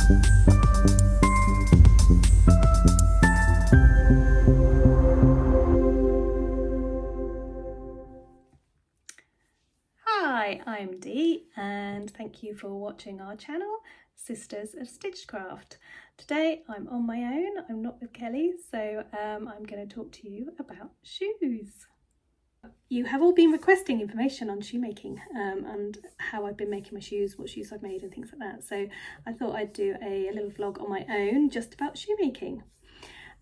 Hi, I'm Dee and thank you for watching our channel, Sisters of Stitchcraft. Today I'm on my own, I'm not with Kelly, so I'm going to talk to you about shoes. You have all been requesting information on shoemaking and how I've been making my shoes, what shoes I've made and things like that. So I thought I'd do a little vlog on my own just about shoemaking.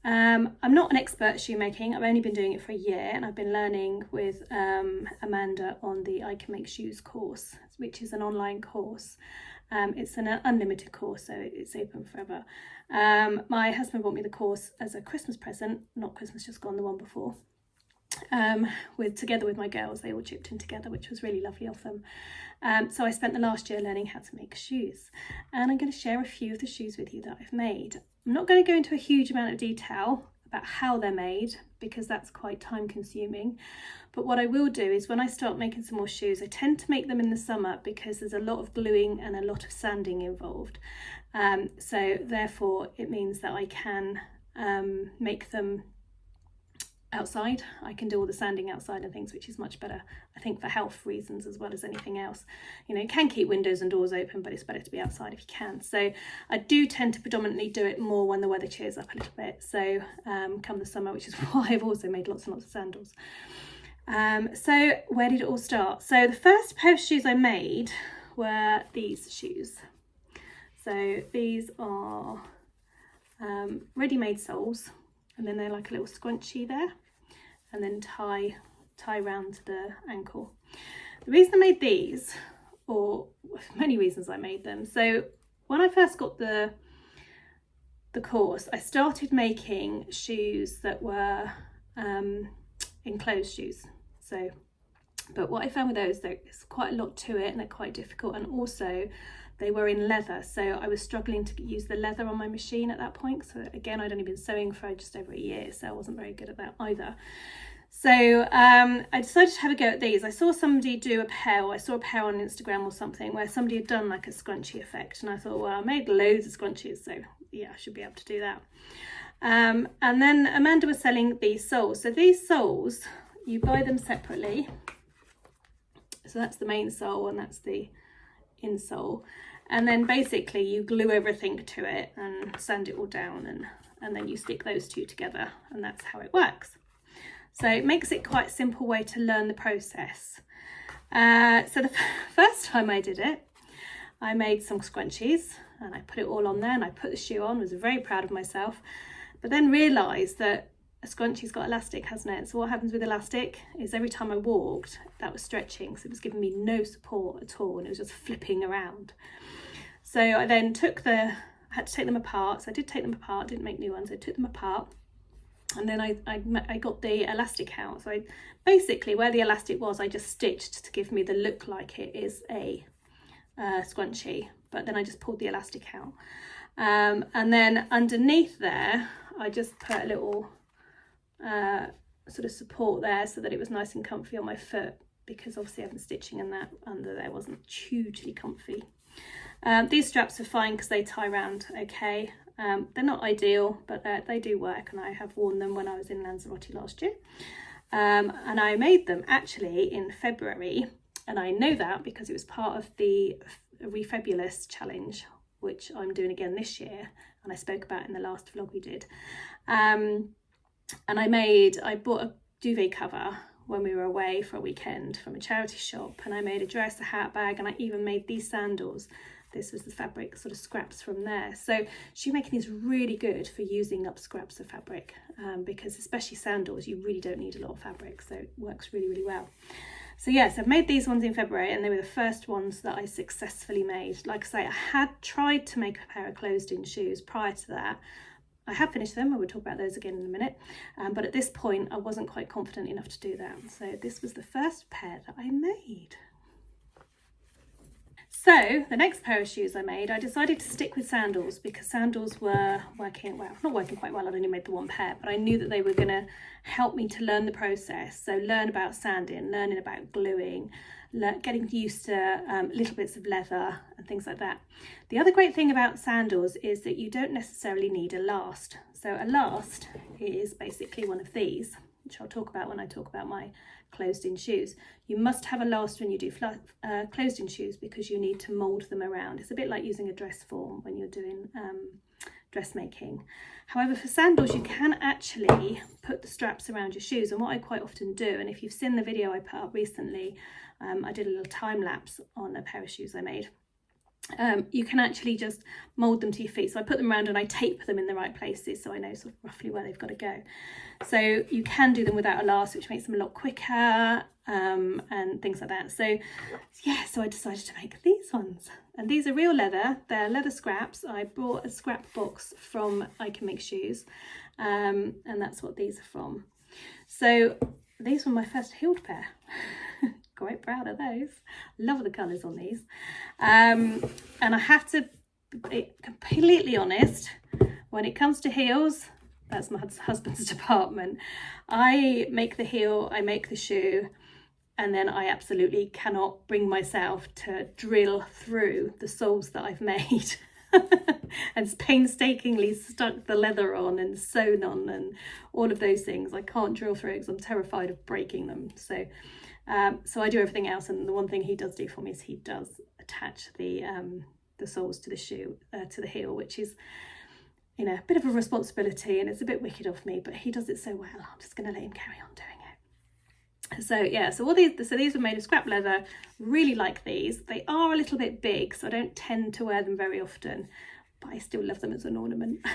I'm not an expert at shoemaking, I've only been doing it for a year and I've been learning with Amanda on the I Can Make Shoes course, which is an online course. It's an unlimited course, so it's open forever. My husband bought me the course as a Christmas present, not Christmas just gone, the one before. Together with my girls, they all chipped in together, which was really lovely of them. So I spent the last year learning how to make shoes, and I'm going to share a few of the shoes with you that I've made. I'm not going to go into a huge amount of detail about how they're made because that's quite time consuming, but what I will do is when I start making some more shoes, I tend to make them in the summer because there's a lot of gluing and a lot of sanding involved, so therefore it means that I can make them outside. I can do all the sanding outside and things, which is much better, I think, for health reasons as well as anything else. You know, you can keep windows and doors open, but it's better to be outside if you can. So I do tend to predominantly do it more when the weather cheers up a little bit, so come the summer, which is why I've also made lots and lots of sandals. So where did it all start? So the first pair of shoes I made were these shoes. So these are ready-made soles, and then they're like a little scrunchie there, and then tie round the ankle. The reason I made these, or many reasons I made them, so when I first got the course, I started making shoes that were enclosed shoes. So, but what I found with those, there's quite a lot to it and they're quite difficult, and also they were in leather, so I was struggling to use the leather on my machine at that point. So again, I'd only been sewing for just over a year, so I wasn't very good at that either. So I decided to have a go at these. I saw somebody do a pair, or I saw a pair on Instagram or something where somebody had done like a scrunchie effect, and I thought, well, I made loads of scrunchies, so yeah, I should be able to do that. And then Amanda was selling these soles. So these soles, you buy them separately. So that's the main sole and that's the insole, and then basically you glue everything to it and sand it all down, and then you stick those two together, and that's how it works. So it makes it quite a simple way to learn the process. So the first time I did it, I made some scrunchies and I put it all on there, and I put the shoe on, was very proud of myself, but then realised that a scrunchie's got elastic, hasn't it? So what happens with elastic is every time I walked, that was stretching, so it was giving me no support at all, and it was just flipping around. So I then I had to take them apart. So I did take them apart, didn't make new ones. I took them apart, and then I got the elastic out. So basically where the elastic was, I just stitched to give me the look like it is a scrunchie, but then I just pulled the elastic out. And then underneath there, I just put a little sort of support there so that it was nice and comfy on my foot, because obviously having stitching and that under there wasn't hugely comfy. These straps are fine because they tie around okay. They're not ideal, but they do work, and I have worn them when I was in Lanzarote last year. And I made them actually in February, and I know that because it was part of the Refabulous challenge, which I'm doing again this year, and I spoke about in the last vlog we did. And I bought a duvet cover when we were away for a weekend from a charity shop, and I made a dress, a hat, bag, and I even made these sandals. This was the fabric sort of scraps from there. So shoemaking is really good for using up scraps of fabric, because especially sandals, you really don't need a lot of fabric, so it works really, really well. So yes, I've made these ones in February, and they were the first ones that I successfully made. Like I say, I had tried to make a pair of closed-in shoes prior to that. I have finished them, I will talk about those again in a minute, but at this point I wasn't quite confident enough to do that. So this was the first pair that I made. So the next pair of shoes I made, I decided to stick with sandals because sandals were working, well, not working quite well. I'd only made the one pair, but I knew that they were going to help me to learn the process. So learn about sanding, learning about gluing, getting used to little bits of leather and things like that. The other great thing about sandals is that you don't necessarily need a last. So a last is basically one of these, which I'll talk about when I talk about my closed-in shoes. You must have a last when you do closed-in shoes because you need to mould them around. It's a bit like using a dress form when you're doing dressmaking. However, for sandals, you can actually put the straps around your shoes. And what I quite often do, and if you've seen the video I put up recently, I did a little time lapse on a pair of shoes I made. You can actually just mould them to your feet. So I put them around and I tape them in the right places so I know sort of roughly where they've got to go. So you can do them without a last, which makes them a lot quicker and things like that. So yeah, so I decided to make these ones. And these are real leather. They're leather scraps. I bought a scrap box from I Can Make Shoes and that's what these are from. So these were my first heeled pair. Quite proud of those. Love the colours on these. And I have to be completely honest, when it comes to heels, that's my husband's department. I make the heel, I make the shoe, and then I absolutely cannot bring myself to drill through the soles that I've made and painstakingly stuck the leather on and sewn on and all of those things. I can't drill through because I'm terrified of breaking them. So I do everything else, and the one thing he does do for me is he does attach the soles to the shoe, to the heel, which is, you know, a bit of a responsibility and it's a bit wicked of me, but he does it so well. I'm just going to let him carry on doing it. So yeah, so these were made of scrap leather. Really like these. They are a little bit big, so I don't tend to wear them very often, but I still love them as an ornament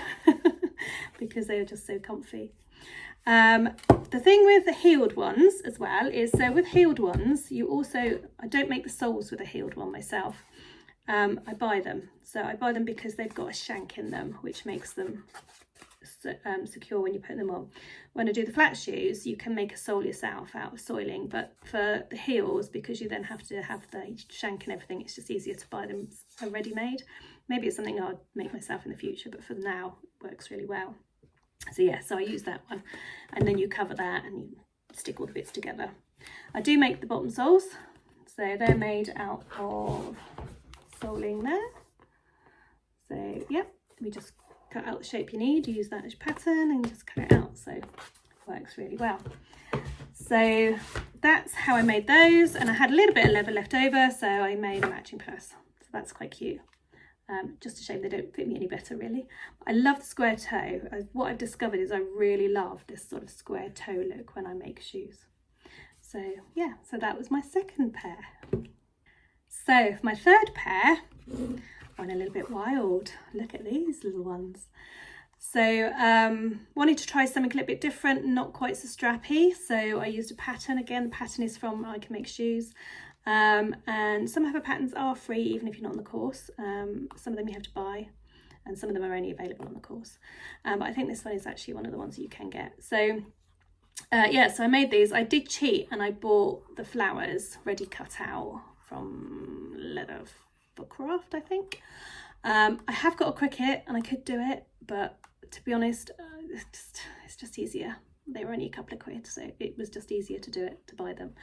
because they are just so comfy. The thing with the heeled ones as well is, so with heeled ones, I don't make the soles with a heeled one myself. I buy them. So I buy them because they've got a shank in them, which makes them secure when you put them on. When I do the flat shoes, you can make a sole yourself out of soiling, but for the heels, because you then have to have the shank and everything, it's just easier to buy them ready-made. Maybe it's something I'll make myself in the future, but for now, it works really well. So yeah, so I use that one, and then you cover that and you stick all the bits together. I do make the bottom soles, so they're made out of soling there. So yeah, we just cut out the shape you need, use that as your pattern and just cut it out, so it works really well. So that's how I made those, and I had a little bit of leather left over, so I made a matching purse. So that's quite cute. Just a shame they don't fit me any better, really. I love the square toe. What I've discovered is I really love this sort of square toe look when I make shoes. So yeah, so that was my second pair. So for my third pair, I went a little bit wild. Look at these little ones. So wanted to try something a little bit different, not quite so strappy. So I used a pattern. Again, the pattern is from I Can Make Shoes. And some of her patterns are free even if you're not on the course. Some of them you have to buy, and some of them are only available on the course. But I think this one is actually one of the ones that you can get. So yeah, so I made these. I did cheat and I bought the flowers ready cut out from Leather for Craft, I think. I have got a Cricut and I could do it, but to be honest, it's just easier. They were only a couple of quid, so it was just easier to do it, to buy them.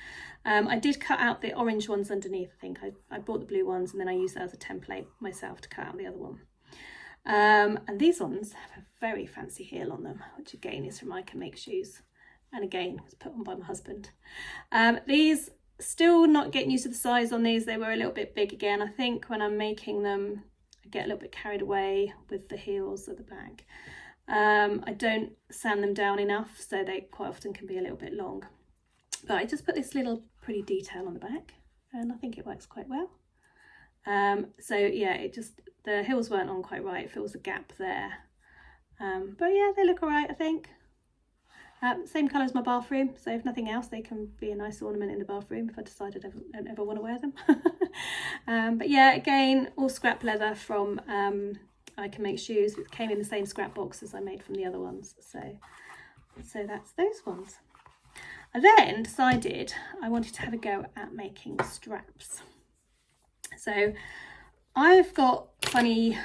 I did cut out the orange ones underneath, I think. I bought the blue ones and then I used that as a template myself to cut out the other one. And these ones have a very fancy heel on them, which again is from I Can Make Shoes. And again, was put on by my husband. These, still not getting used to the size on these. They were a little bit big again. I think when I'm making them, I get a little bit carried away with the heels at the back. I don't sand them down enough, so they quite often can be a little bit long. But I just put this little pretty detail on the back, and I think it works quite well. So yeah, the heels weren't on quite right. It feels a gap there. But yeah, they look all right, I think. Same colour as my bathroom, so if nothing else, they can be a nice ornament in the bathroom if I decided I don't ever want to wear them. But yeah, again, all scrap leather from I Can Make Shoes. It came in the same scrap box as I made from the other ones, so that's those ones. I then decided I wanted to have a go at making straps. So I've got funny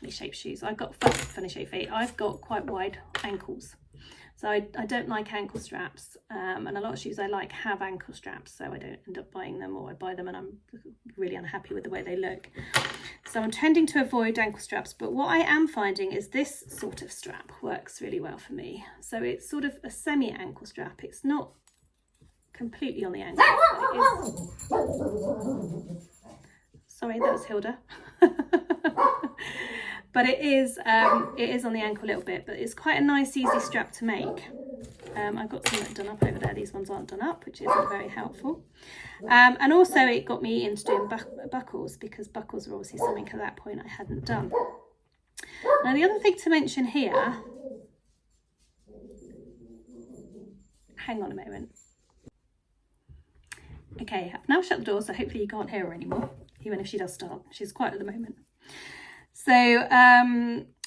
shaped shoes. I've got funny shaped feet. I've got quite wide ankles. So I don't like ankle straps, and a lot of shoes I like have ankle straps, so I don't end up buying them, or I buy them and I'm really unhappy with the way they look. So I'm tending to avoid ankle straps, but what I am finding is this sort of strap works really well for me. So it's sort of a semi-ankle strap. It's not completely on the ankle, but it is... Sorry, that was Hilda. But it is on the ankle a little bit, but it's quite a nice, easy strap to make. I've got some that are done up over there. These ones aren't done up, which isn't very helpful. And also it got me into doing buckles, because buckles were obviously something at that point I hadn't done. Now the other thing to mention here, hang on a moment. Okay, I've now shut the door, so hopefully you can't hear her anymore, even if she does start. She's quiet at the moment. So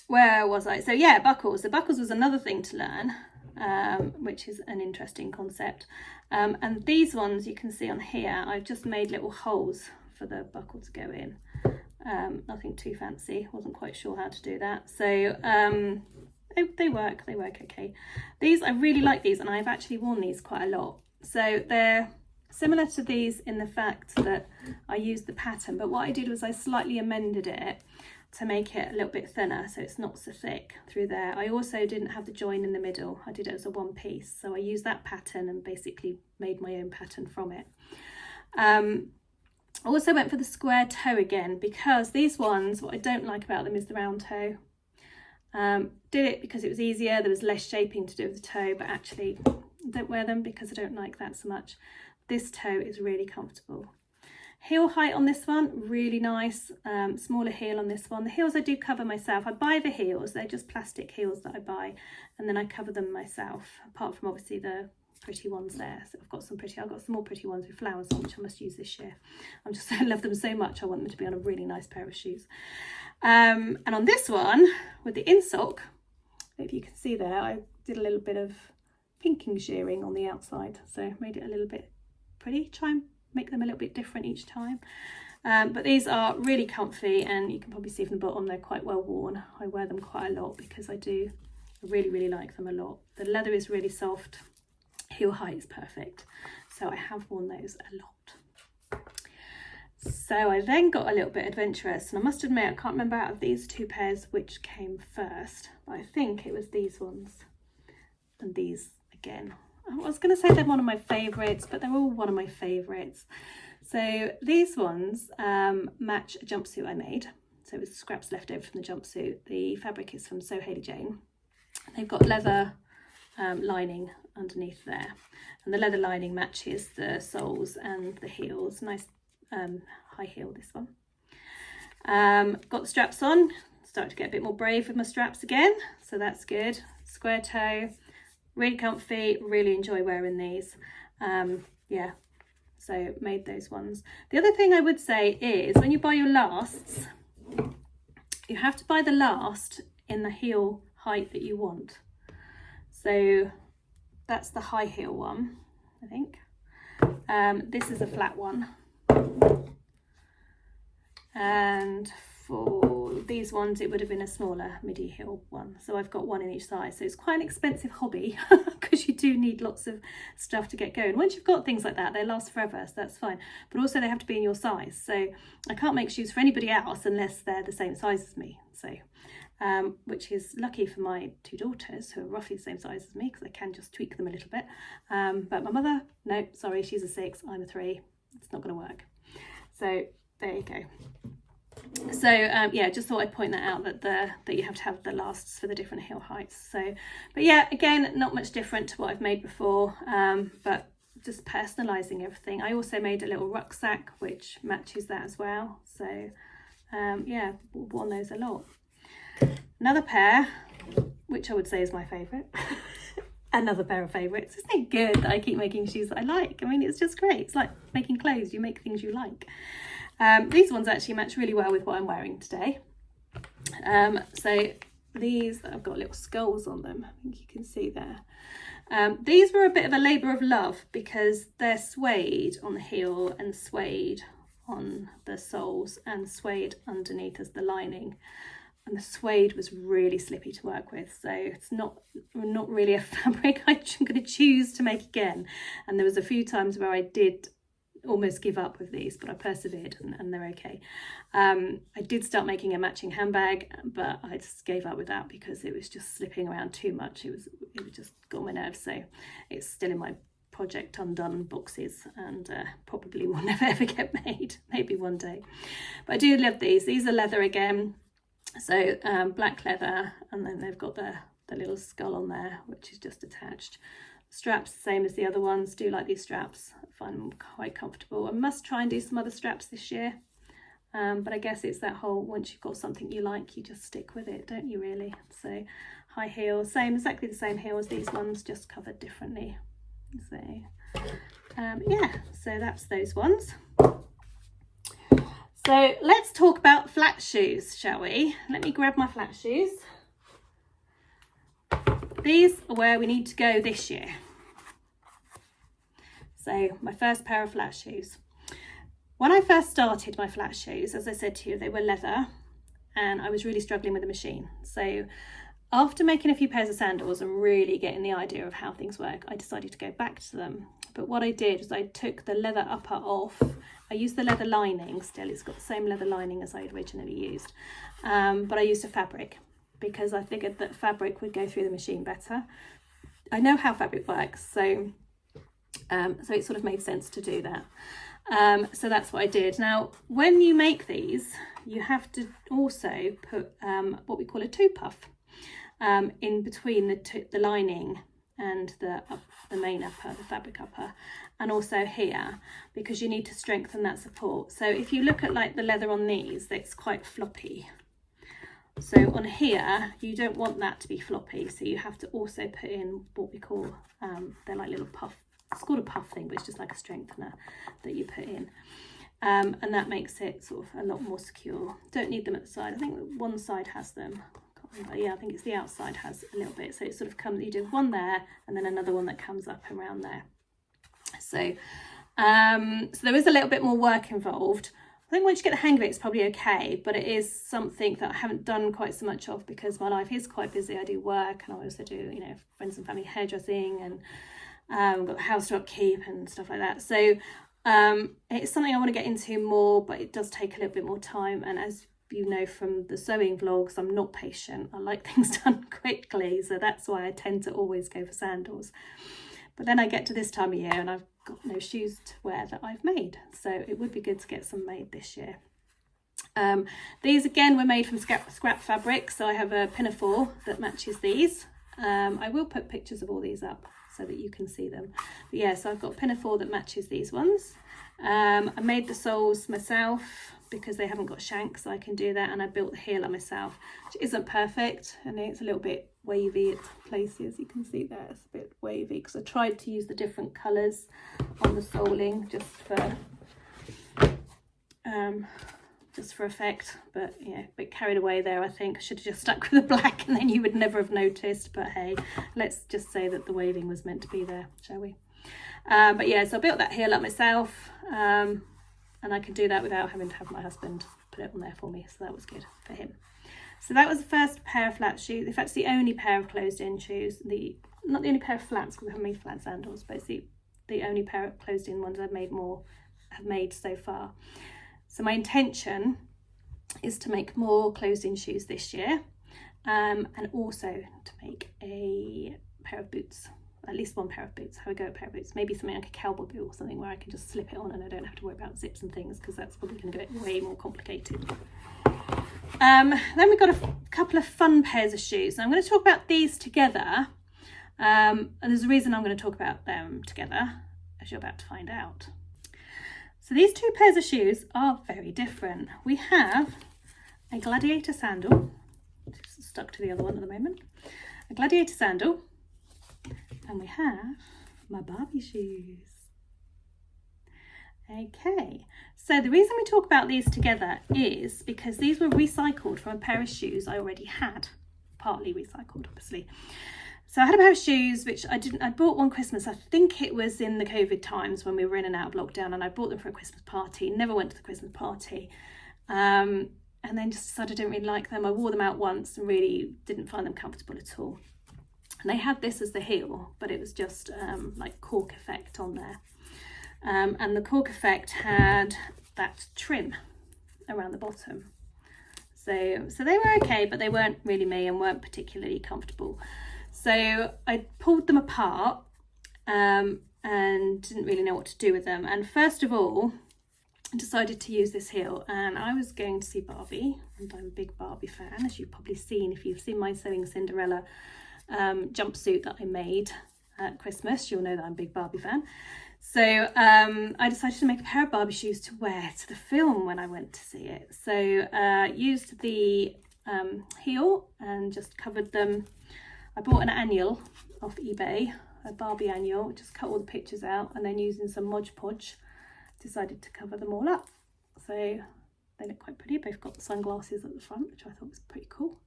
where was I? So yeah, buckles. So buckles was another thing to learn, which is an interesting concept. And these ones you can see on here, I've just made little holes for the buckle to go in. Nothing too fancy. Wasn't quite sure how to do that. So they work okay. These, I really like these, and I've actually worn these quite a lot. So they're similar to these in the fact that I used the pattern, but what I did was I slightly amended it to make it a little bit thinner, so it's not so thick through there. I also didn't have the join in the middle. I did it as a one piece, so I used that pattern and basically made my own pattern from it. I also went for the square toe again, because these ones, what I don't like about them is the round toe. Did it because it was easier, there was less shaping to do with the toe, but actually I don't wear them because I don't like that so much. This toe is really comfortable. Heel height on this one, really nice. Smaller heel on this one. The heels I do cover myself. I buy the heels, they're just plastic heels that I buy, and then I cover them myself, apart from obviously the pretty ones there. So I've got some more pretty ones with flowers on, which I must use this year. I love them so much, I want them to be on a really nice pair of shoes. And on this one, with the insock, if you can see there, I did a little bit of pinking shearing on the outside, so made it a little bit pretty. Try and make them a little bit different each time. But these are really comfy, and you can probably see from the bottom they're quite well worn. I wear them quite a lot because I really like them a lot. The leather is really soft, heel height is perfect, so I have worn those a lot. So I then got a little bit adventurous, and I must admit I can't remember out of these two pairs which came first, but I think it was these ones and these again. I was going to say they're one of my favourites, but they're all one of my favourites. So these ones match a jumpsuit I made. So it was scraps left over from the jumpsuit. The fabric is from So Hailey Jane. They've got leather lining underneath there, and the leather lining matches the soles and the heels. Nice high heel, this one. Got the straps on. Started to get a bit more brave with my straps again, so that's good. Square toe. Really comfy, really enjoy wearing these. Yeah, so made those ones. The other thing I would say is when you buy your lasts, you have to buy the last in the heel height that you want. So that's the high heel one, I think. This is a flat one. And for these ones it would have been a smaller midi heel one, so I've got one in each size. So it's quite an expensive hobby because you do need lots of stuff to get going. Once you've got things like that, they last forever, so that's fine, but also they have to be in your size. So I can't make shoes for anybody else unless they're the same size as me, so which is lucky for my two daughters who are roughly the same size as me, because I can just tweak them a little bit. But my mother, no, sorry, she's a 6, I'm a 3, it's not going to work. So there you go. So yeah, just thought I'd point that out, that you have to have the lasts for the different heel heights. So, but yeah, again, not much different to what I've made before, but just personalising everything. I also made a little rucksack which matches that as well. So yeah, worn those a lot. Another pair, which I would say is my favourite. Another pair of favourites. Isn't it good that I keep making shoes that I like? I mean, it's just great. It's like making clothes. You make things you like. These ones actually match really well with what I'm wearing today. So these, I've got little skulls on them, I think you can see there. These were a bit of a labour of love because they're suede on the heel and suede on the soles and suede underneath as the lining. And the suede was really slippy to work with, so it's not really a fabric I'm going to choose to make again. And there was a few times where I did almost give up with these, but I persevered, and they're okay. I did start making a matching handbag, but I just gave up with that because it was just slipping around too much. It just got on my nerves, so it's still in my project undone boxes, and probably will never ever get made. Maybe one day. But I do love these. These are leather again, so black leather, and then they've got the little skull on there, which is just attached. Straps the same as the other ones. Do like these straps, I find them quite comfortable. I must try and do some other straps this year, but I guess it's that whole, once you've got something you like, you just stick with it, don't you, really? So high heels, exactly the same heel as these ones, just covered differently. So yeah, so that's those ones. So let's talk about flat shoes, shall we? Let me grab my flat shoes. These are where we need to go this year. So my first pair of flat shoes. When I first started my flat shoes, as I said to you, they were leather, and I was really struggling with the machine. So after making a few pairs of sandals and really getting the idea of how things work, I decided to go back to them. But what I did was I took the leather upper off. I used the leather lining still. It's got the same leather lining as I had originally used. But I used a fabric, because I figured that fabric would go through the machine better. I know how fabric works, so it sort of made sense to do that. So that's what I did. Now, when you make these, you have to also put what we call a toe puff in between the lining and the main upper, the fabric upper, and also here, because you need to strengthen that support. So if you look at like the leather on these, it's quite floppy. So on here, you don't want that to be floppy, so you have to also put in what we call, they're like little puff, it's called a puff thing, but it's just like a strengthener that you put in. And that makes it sort of a lot more secure. Don't need them at the side. I think one side has them. Yeah, I think it's the outside has a little bit. So it sort of comes, you do one there and then another one that comes up around there. So, so there is a little bit more work involved. I think once you get the hang of it, it's probably okay, but it is something that I haven't done quite so much of because my life is quite busy. I do work, and I also do, you know, friends and family hairdressing, and got the house to upkeep and stuff like that. So it's something I want to get into more, but it does take a little bit more time. And as you know from the sewing vlogs, I'm not patient. I like things done quickly, so that's why I tend to always go for sandals. But then I get to this time of year and I've got no shoes to wear that I've made, so it would be good to get some made this year. These again were made from scrap fabric, so I have a pinafore that matches these. I will put pictures of all these up so that you can see them. But yeah, so I've got a pinafore that matches these ones. I made the soles myself because they haven't got shanks, so I can do that, and I built the heel on myself, which isn't perfect, and it's a little bit wavy at places. You can see there it's a bit wavy because I tried to use the different colours on the soling just for effect, but yeah, a bit carried away there. I think I should have just stuck with the black and then you would never have noticed, but hey, let's just say that the waving was meant to be there, shall we? But yeah, so I built that heel up myself, and I could do that without having to have my husband put it on there for me, so that was good for him. So that was the first pair of flat shoes. In fact, it's the only pair of closed-in shoes. Not the only pair of flats, because I haven't made flat sandals, but it's the only pair of closed-in ones I've made so far. So my intention is to make more closed-in shoes this year, and also to make a pair of boots. At least one pair of boots. Have a go at a pair of boots. Maybe something like a cowboy boot or something where I can just slip it on and I don't have to worry about zips and things, because that's probably going to get way more complicated. Then we've got a couple of fun pairs of shoes. And I'm going to talk about these together. And there's a reason I'm going to talk about them together, as you're about to find out. So these two pairs of shoes are very different. We have a gladiator sandal, which is stuck to the other one at the moment. A gladiator sandal. And we have my Barbie shoes. Okay, so the reason we talk about these together is because these were recycled from a pair of shoes I already had, partly recycled obviously. So I had a pair of shoes, which I bought one Christmas. I think it was in the COVID times when we were in and out of lockdown, and I bought them for a Christmas party. Never went to the Christmas party. And then just decided I didn't really like them. I wore them out once and really didn't find them comfortable at all. And they had this as the heel, but it was just like cork effect on there. And the cork effect had that trim around the bottom. So they were okay, but they weren't really me and weren't particularly comfortable. So I pulled them apart and didn't really know what to do with them. And first of all, I decided to use this heel, and I was going to see Barbie, and I'm a big Barbie fan, as you've probably seen if you've seen my Sewing Cinderella jumpsuit that I made at Christmas. You'll know that I'm a big Barbie fan. So I decided to make a pair of Barbie shoes to wear to the film when I went to see it. So used the heel and just covered them. I bought an annual off eBay, a Barbie annual, just cut all the pictures out, and then using some Mod Podge decided to cover them all up. So they look quite pretty. Both got the sunglasses at the front, which I thought was pretty cool.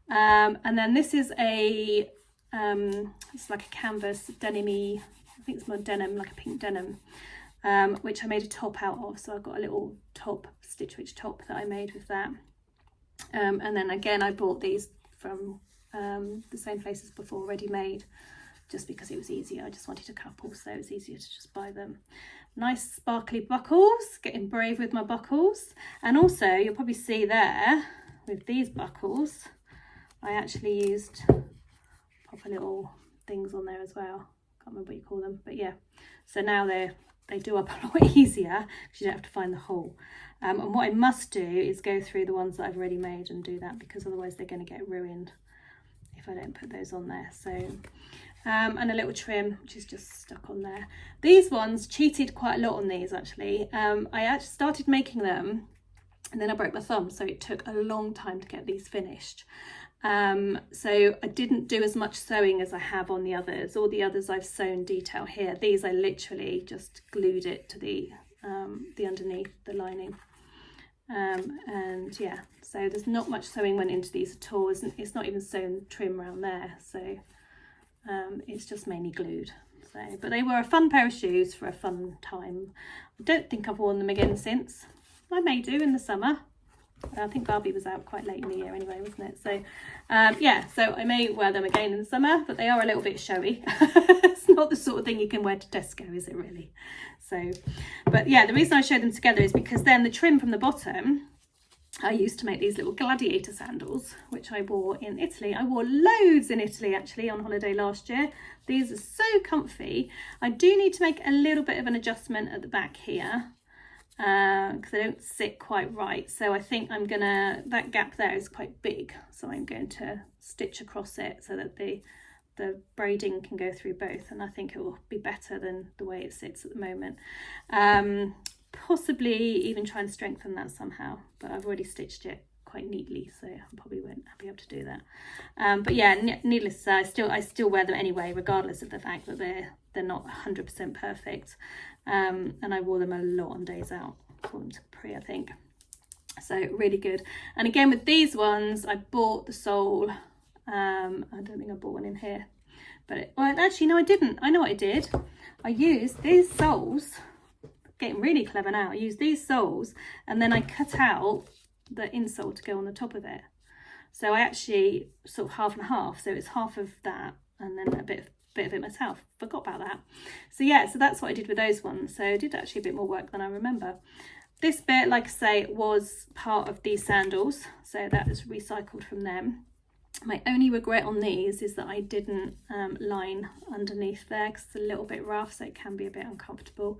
And then this is it's like a canvas denim-y, I think it's more denim, like a pink denim, which I made a top out of. So I've got a little top, Stitch Witch top that I made with that. And then again, I bought these from the same place as before, ready made, just because it was easier. I just wanted a couple, so it was easier to just buy them. Nice sparkly buckles, getting brave with my buckles. And also you'll probably see there with these buckles, I actually used proper little things on there as well. Can't remember what you call them, but yeah. So now they do up a lot easier because you don't have to find the hole. And what I must do is go through the ones that I've already made and do that, because otherwise they're going to get ruined if I don't put those on there. So and a little trim which is just stuck on there. These ones cheated quite a lot on these actually. I actually started making them and then I broke my thumb, so it took a long time to get these finished. So I didn't do as much sewing as I have on the others. All the others I've sewn detail here. These I literally just glued it to the underneath, the lining. And yeah, so there's not much sewing went into these at all. It's not even sewn trim around there, so it's just mainly glued. So, but they were a fun pair of shoes for a fun time. I don't think I've worn them again since. I may do in the summer. I think Barbie was out quite late in the year anyway, wasn't it? So yeah, so I may wear them again in the summer, but they are a little bit showy. It's not the sort of thing you can wear to Tesco, is it really? So, but yeah, the reason I show them together is because then the trim from the bottom, I used to make these little gladiator sandals, which I wore in Italy. I wore loads in Italy actually on holiday last year. These are so comfy. I do need to make a little bit of an adjustment at the back here, because they don't sit quite right. So I think I'm gonna, that gap there is quite big, so I'm going to stitch across it so that the braiding can go through both, and I think it will be better than the way it sits at the moment. Possibly even try and strengthen that somehow, but I've already stitched it quite neatly, so I probably won't be able to do that. But yeah, needless to say, I still wear them anyway, regardless of the fact that they're not 100% perfect. And I wore them a lot on days out. I wore them to Capri, I think. So really good. And again with these ones, I bought the sole. I don't think I bought one in here, but well, actually no, I didn't. I know what I did. I used these soles. Getting really clever now. I used these soles and then I cut out the insole to go on the top of it. So I actually sort of half and half. So it's half of that and then a bit of it myself. Forgot about that. So yeah, so that's what I did with those ones. So I did actually a bit more work than I remember. This bit, like I say, was part of these sandals. So that was recycled from them. My only regret on these is that I didn't line underneath there because it's a little bit rough, so it can be a bit uncomfortable.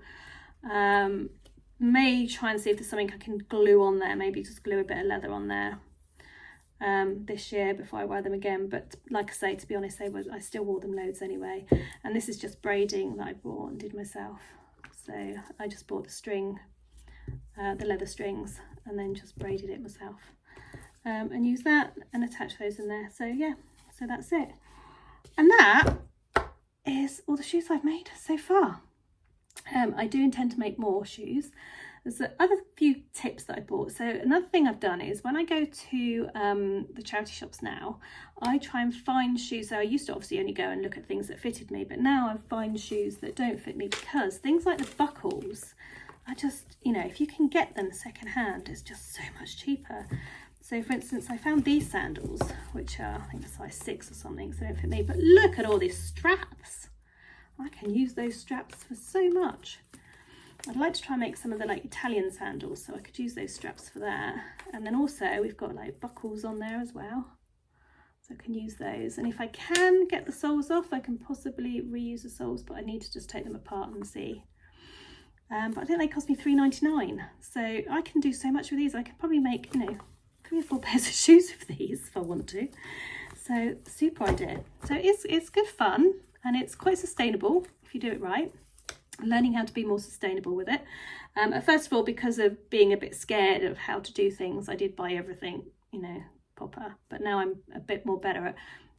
May try and see if there's something I can glue on there, maybe just glue a bit of leather on there this year before I wear them again. But like I say, to be honest, I still wore them loads anyway. And this is just braiding that I bought and did myself. So I just bought the string, the leather strings, and then just braided it myself. And use that and attach those in there. So yeah, so that's it. And that is all the shoes I've made so far. I do intend to make more shoes. There's other few tips that I bought. So another thing I've done is when I go to the charity shops now, I try and find shoes. So I used to obviously only go and look at things that fitted me, but now I find shoes that don't fit me, because things like the buckles are just, you know, if you can get them second hand, it's just so much cheaper. So for instance, I found these sandals, which are, I think, a size 6 or something, so they don't fit me, but look at all these straps. I can use those straps for so much. I'd like to try and make some of the like Italian sandals, so I could use those straps for that. And then also we've got like buckles on there as well, so I can use those. And if I can get the soles off, I can possibly reuse the soles, but I need to just take them apart and see. But I think they cost me £3.99, so I can do so much with these. I could probably make, you know, 3 or 4 pairs of shoes with these if I want to. So super idea. So it's good fun, and it's quite sustainable if you do it right. Learning how to be more sustainable with it. First of all, because of being a bit scared of how to do things, I did buy everything, you know, proper. But now I'm a bit more better at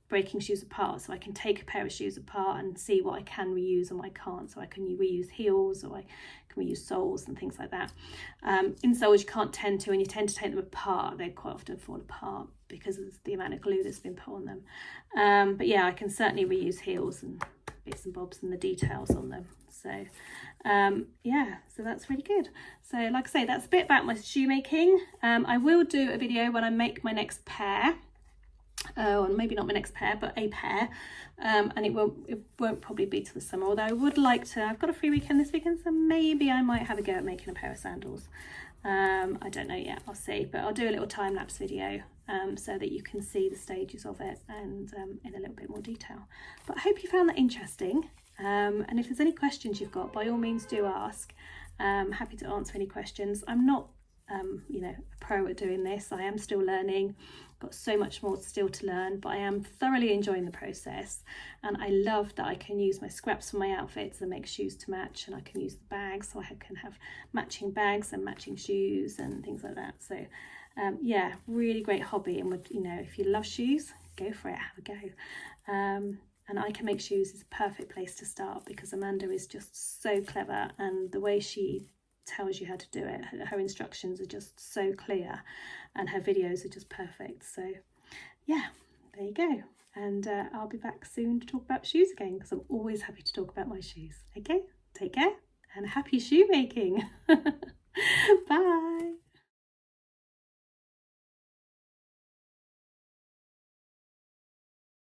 breaking shoes apart, so I can take a pair of shoes apart and see what I can reuse and what I can't. So I can reuse heels, or I can reuse soles and things like that. Insoles you can't tend to, and you tend to take them apart, they quite often fall apart because of the amount of glue that's been put on them. But yeah, I can certainly reuse heels and bits and bobs and the details on them. So yeah, so that's really good. So like I say, that's a bit about my shoemaking. I will do a video when I make my next pair. Or maybe not my next pair, but a pair, and it won't probably be till the summer, although I would like to. I've got a free weekend this weekend, so maybe I might have a go at making a pair of sandals. I don't know yet, I'll see, but I'll do a little time-lapse video so that you can see the stages of it, and in a little bit more detail. But I hope you found that interesting, and if there's any questions you've got, by all means do ask. I'm happy to answer any questions. I'm not you know, a pro at doing this. I am still learning, got so much more still to learn, but I am thoroughly enjoying the process, and I love that I can use my scraps for my outfits and make shoes to match, and I can use the bags, so I can have matching bags and matching shoes and things like that. So yeah, really great hobby, and would, you know, if you love shoes, go for it, have a go. And I Can Make Shoes is a perfect place to start, because Amanda is just so clever, and the way she tells you how to do it, her instructions are just so clear, and her videos are just perfect. So yeah, there you go, and I'll be back soon to talk about shoes again, because I'm always happy to talk about my shoes. Okay, take care and happy shoemaking. Bye.